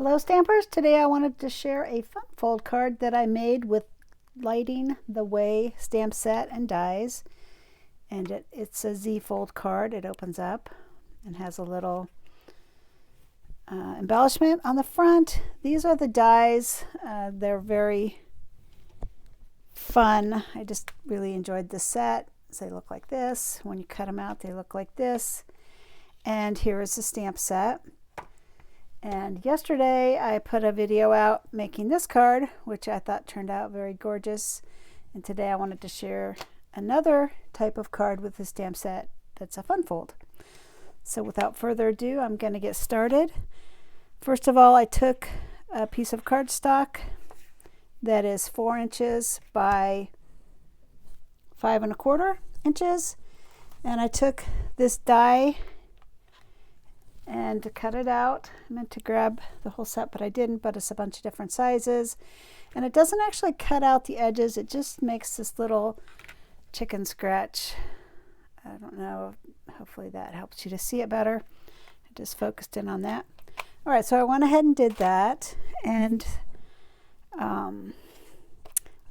Hello Stampers! Today I wanted to share a fun fold card that I made with Lighting the Way stamp set and dies. And it's a Z fold card. It opens up and has a little embellishment on the front. These are the dies. They're very fun. I just really enjoyed this set. So they look like this. When you cut them out, they look like this. And here is the stamp set. And yesterday I put a video out making this card, which I thought turned out very gorgeous. And today I wanted to share another type of card with the stamp set that's a fun fold. So without further ado, I'm going to get started. First of all, I took a piece of cardstock that is 4 inches by 5 1/4 inches. And I took this die and to cut it out. I meant to grab the whole set, but I didn't, but it's a bunch of different sizes. And it doesn't actually cut out the edges. It just makes this little chicken scratch. I don't know. Hopefully that helps you to see it better. I just focused in on that. All right, so I went ahead and did that. And I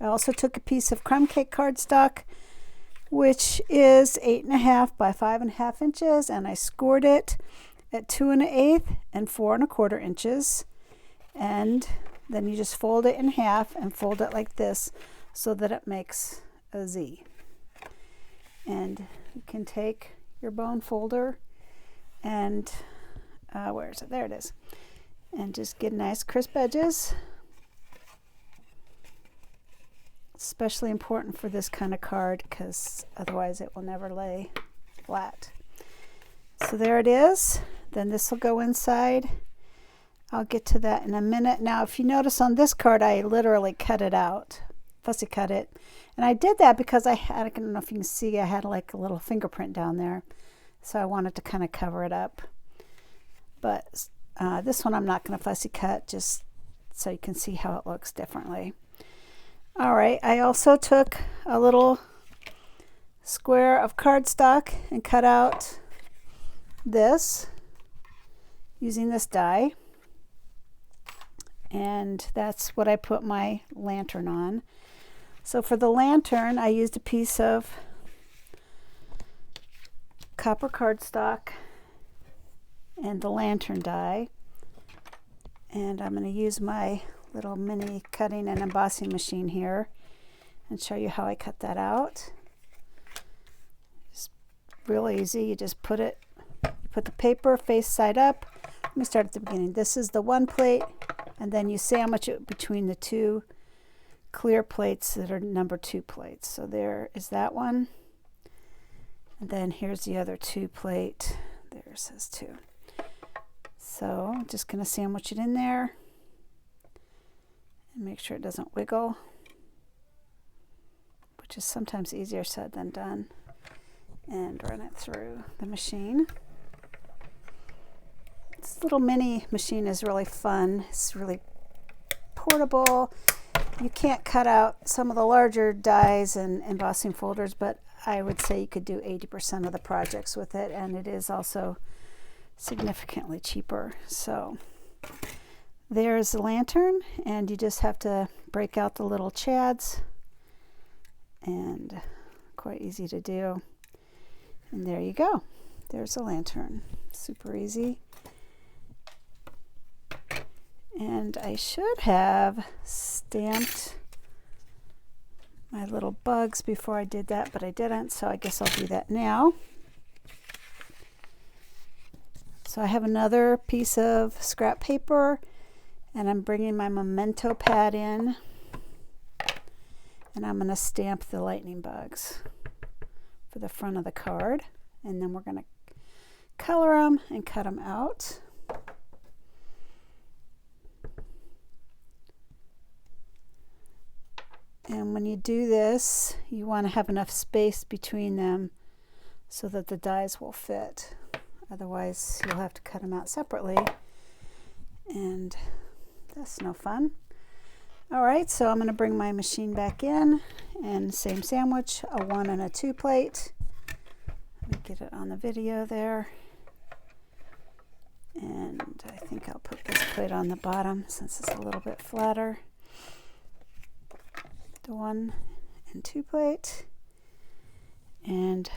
also took a piece of crumb cake cardstock, which is 8 1/2 by 5 1/2 inches, and I scored it at 2 1/8 and 4 1/4 inches. And then you just fold it in half and fold it like this so that it makes a Z. And you can take your bone folder and where is it? There it is. And just get nice crisp edges. Especially important for this kind of card because otherwise it will never lay flat. So there it is. Then this will go inside. I'll get to that in a minute. Now, if you notice on this card, I literally cut it out, fussy cut it. And I did that because I don't know if you can see, I had like a little fingerprint down there. So I wanted to kind of cover it up. But this one I'm not going to fussy cut, just so you can see how it looks differently. All right, I also took a little square of cardstock and cut out this using this die, and that's what I put my lantern on. So for the lantern I used a piece of copper cardstock and the lantern die, and I'm going to use my little mini cutting and embossing machine here and show you how I cut that out. It's real easy. You just put the paper face side up. Let me start at the beginning. This is the one plate, and then you sandwich it between the two clear plates that are number 2 plates. So there is that one, and then here's the other 2 plate. There it says 2. So I'm just going to sandwich it in there and make sure it doesn't wiggle, which is sometimes easier said than done, and run it through the machine. This little mini machine is really fun. It's really portable. You can't cut out some of the larger dies and embossing folders, but I would say you could do 80% of the projects with it, and it is also significantly cheaper. So there's the lantern, and you just have to break out the little chads, and quite easy to do. And there you go. There's the lantern. Super easy. And I should have stamped my little bugs before I did that, but I didn't, so I guess I'll do that now. So I have another piece of scrap paper, and I'm bringing my memento pad in, and I'm going to stamp the lightning bugs for the front of the card, and then we're going to color them and cut them out. And when you do this, you want to have enough space between them so that the dies will fit. Otherwise, you'll have to cut them out separately, and that's no fun. All right, so I'm going to bring my machine back in, and same sandwich, a 1 and a 2 plate. Let me get it on the video there. And I think I'll put this plate on the bottom since it's a little bit flatter. The 1 and 2 plate, and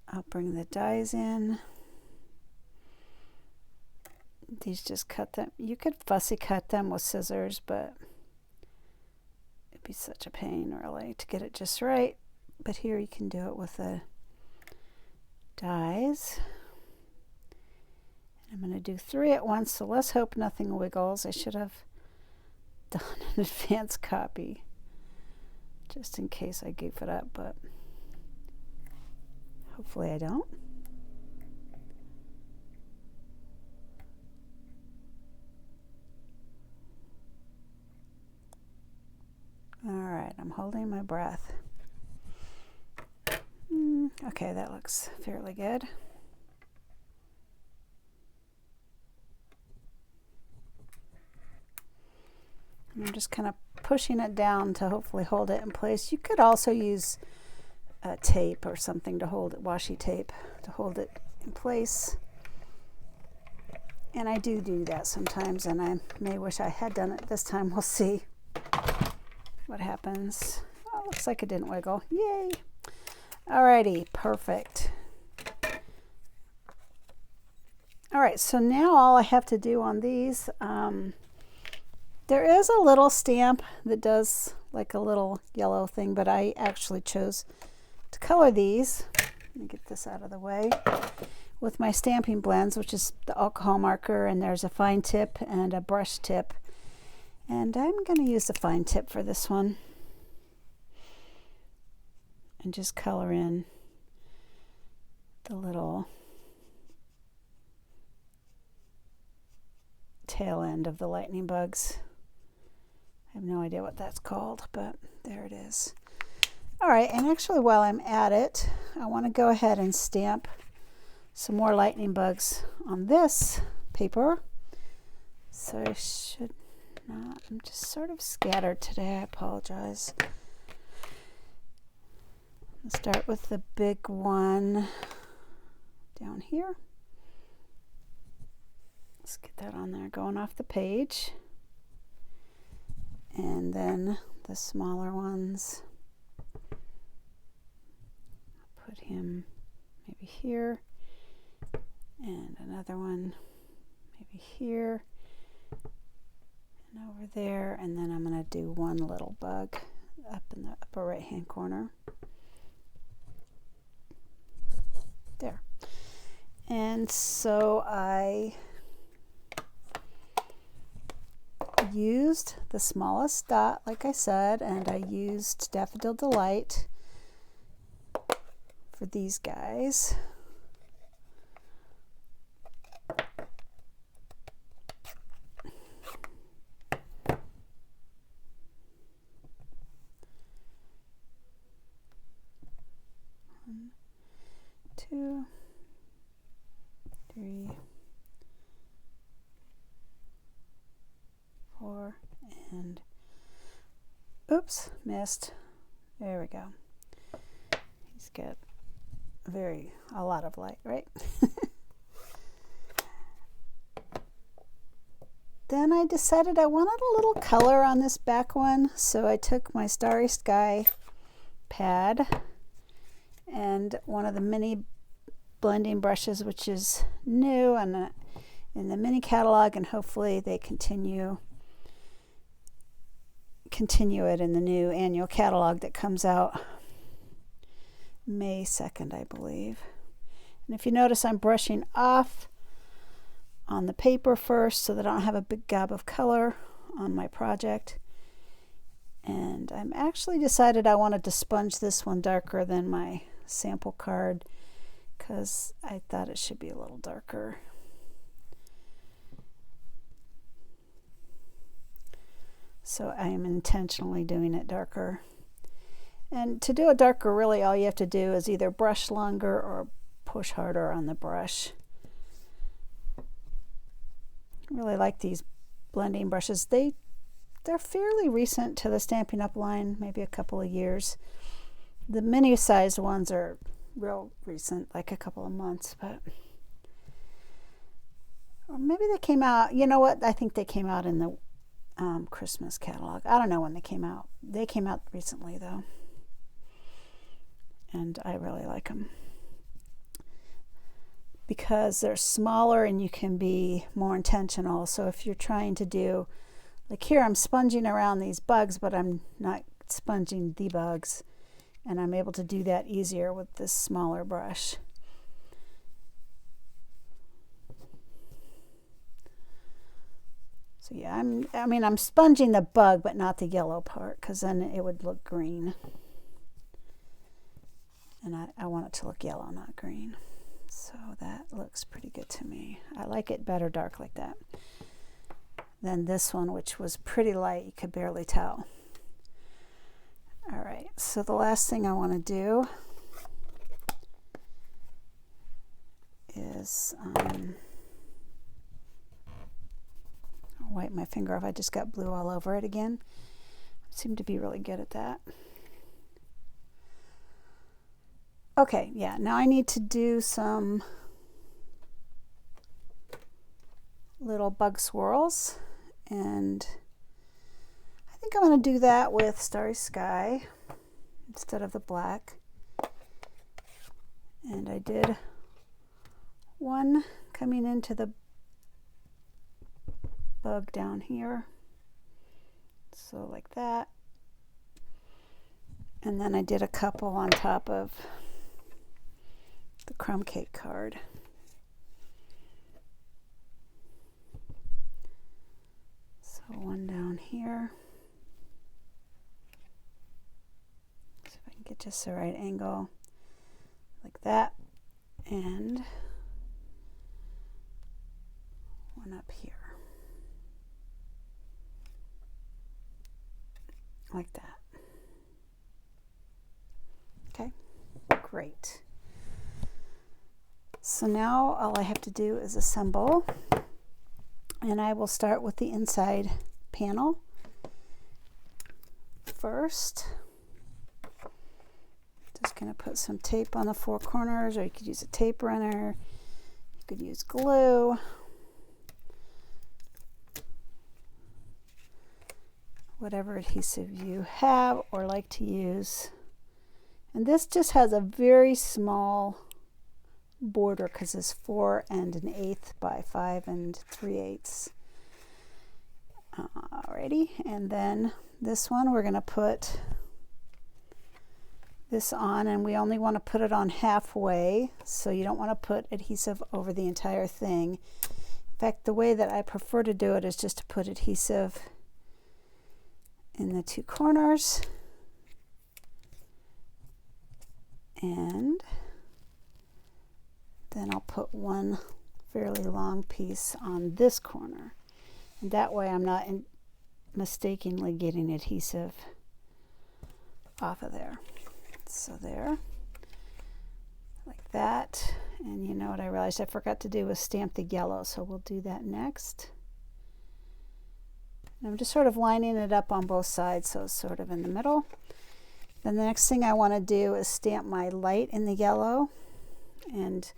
I'll bring the dies in. These just cut them. You could fussy cut them with scissors, but it'd be such a pain really to get it just right. But here you can do it with the dies. I'm going to do 3 at once, so let's hope nothing wiggles. I should have done an advanced copy just in case I goof it up, but hopefully I don't. All right, I'm holding my breath. Okay, that looks fairly good. I'm just kind of pushing it down to hopefully hold it in place. You could also use tape or something to hold it, washi tape to hold it in place. And I do that sometimes, and I may wish I had done it this time. We'll see what happens. Oh, looks like it didn't wiggle. Yay! Alrighty, perfect. Alright, so now all I have to do on these, there is a little stamp that does like a little yellow thing, but I actually chose to color these. Let me get this out of the way. With my stamping blends, which is the alcohol marker, and there's a fine tip and a brush tip. And I'm going to use the fine tip for this one. And just color in the little tail end of the lightning bugs. I have no idea what that's called, but there it is. All right, and actually while I'm at it, I want to go ahead and stamp some more lightning bugs on this paper. So I should not, I'm just sort of scattered today, I apologize. I'll start with the big one down here. Let's get that on there, going off the page. And then the smaller ones, put him maybe here, and another one maybe here, and over there, and then I'm going to do one little bug up in the upper right hand corner. There. And so I used the smallest dot, like I said, and I used Daffodil Delight for these guys. One, 2, 3, 4, and oops, missed. There we go. He's got a lot of light, right? Then I decided I wanted a little color on this back one, so I took my Starry Sky pad and one of the mini blending brushes, which is new and in the mini catalog, and hopefully they continue it in the new annual catalog that comes out May 2nd, I believe. And if you notice, I'm brushing off on the paper first so that I don't have a big gob of color on my project. And I'm actually decided I wanted to sponge this one darker than my sample card because I thought it should be a little darker. So I am intentionally doing it darker. And to do it darker, really all you have to do is either brush longer or push harder on the brush. I really like these blending brushes. They're fairly recent to the Stampin' Up! Line, maybe a couple of years. The mini sized ones are real recent, like a couple of months, but maybe they came out, you know what, I think they came out in the Christmas catalog. I don't know when they came out. They came out recently though, and I really like them because they're smaller and you can be more intentional. So if you're trying to do, like here I'm sponging around these bugs, but I'm not sponging the bugs, and I'm able to do that easier with this smaller brush. So yeah, I'm sponging the bug, but not the yellow part, because then it would look green. And I want it to look yellow, not green. So that looks pretty good to me. I like it better dark like that than this one, which was pretty light. You could barely tell. All right, so the last thing I want to do is I'll wipe my finger off. I just got blue all over it again. I seem to be really good at that. Okay, yeah, now I need to do some little bug swirls, and I think I'm going to do that with Starry Sky instead of the black. And I did one coming into the bug down here, so like that, and then I did a couple on top of the crumb cake card. So one down here. See if I can get just the right angle, like that, and one up here, like that. Okay, great. So now all I have to do is assemble, and I will start with the inside panel first. Just going to put some tape on the four corners, or you could use a tape runner, you could use glue. Whatever adhesive you have or like to use. And this just has a very small border because it's 4 1/8 by 5 3/8. Alrighty, and then this one we're going to put this on, and we only want to put it on halfway, so you don't want to put adhesive over the entire thing. In fact, the way that I prefer to do it is just to put adhesive in the two corners, and then I'll put one fairly long piece on this corner, and that way I'm not mistakenly getting adhesive off of there. So there, like that. And you know what I realized I forgot to do was stamp the yellow, so we'll do that next. And I'm just sort of lining it up on both sides, so it's sort of in the middle. Then the next thing I want to do is stamp my light in the yellow, and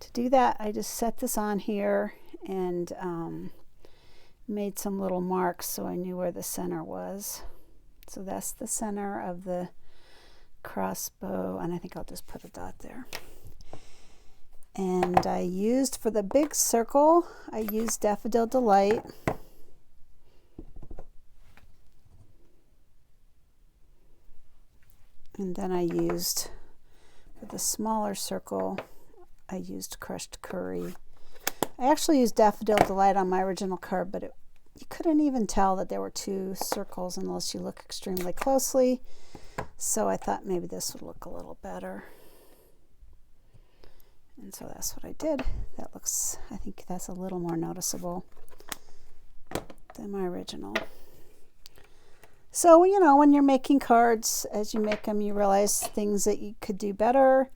to do that I just set this on here and made some little marks so I knew where the center was. So that's the center of the crossbow, and I think I'll just put a dot there. And I used, for the big circle, I used Daffodil Delight. And then I used, for the smaller circle, I used Crushed Curry. I actually used Daffodil Delight on my original card, but you couldn't even tell that there were two circles unless you look extremely closely. So I thought maybe this would look a little better. And so that's what I did. That looks, I think that's a little more noticeable than my original. So, you know, when you're making cards, as you make them, you realize things that you could do better.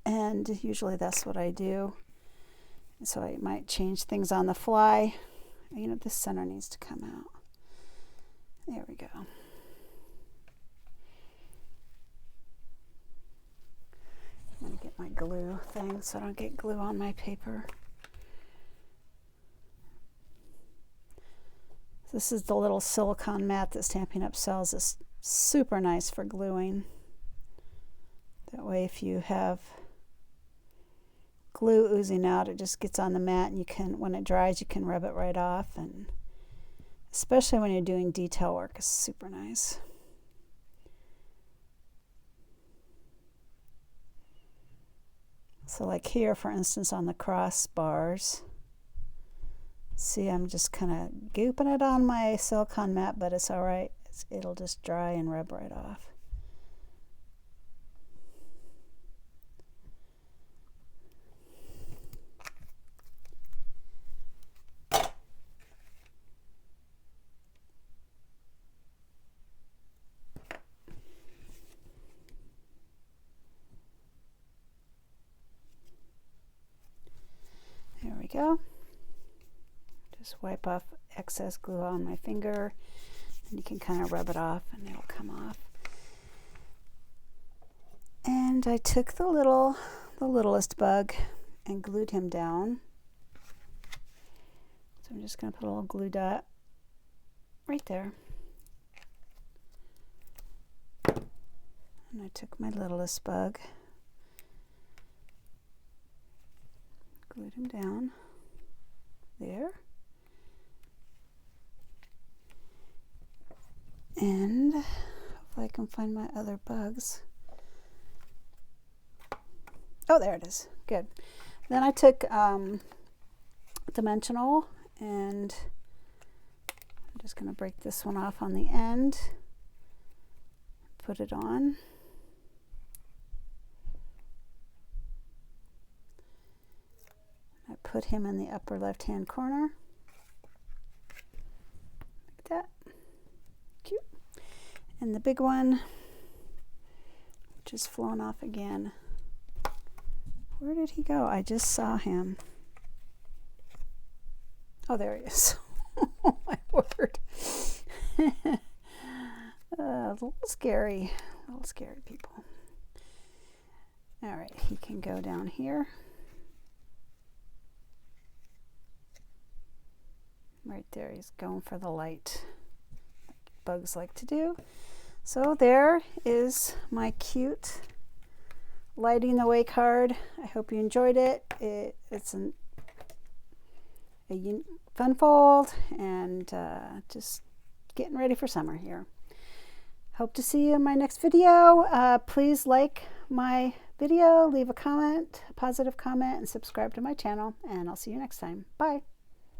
And usually that's what I do. So I might change things on the fly. You know, this center needs to come out. There we go. I'm going to get my glue thing so I don't get glue on my paper. This is the little silicone mat that Stampin' Up! Sells. It's super nice for gluing. That way if you have glue oozing out, it just gets on the mat, and you can, when it dries, you can rub it right off. And especially when you're doing detail work, it's super nice. So like here, for instance, on the crossbars, see, I'm just kind of gooping it on my silicone mat, but it's all right. It'll just dry and rub right off. There we go. Just wipe off excess glue on my finger, and you can kind of rub it off and it'll come off. And I took the littlest bug and glued him down. So I'm just going to put a little glue dot right there. And I took my littlest bug, glued him down there. And hopefully I can find my other bugs. Oh, there it is. Good. Then I took dimensional, and I'm just going to break this one off on the end, put it on. I put him in the upper left-hand corner, like that. Cute. And the big one, just flown off again. Where did he go? I just saw him. Oh, there he is. Oh my word. A little scary people. All right, he can go down here. Right there, he's going for the light, like bugs like to do. So there is my cute Lighting the Way card. I hope you enjoyed it. It's a fun fold, and just getting ready for summer here. Hope to see you in my next video. Please like my video, leave a comment, a positive comment, and subscribe to my channel, and I'll see you next time. Bye.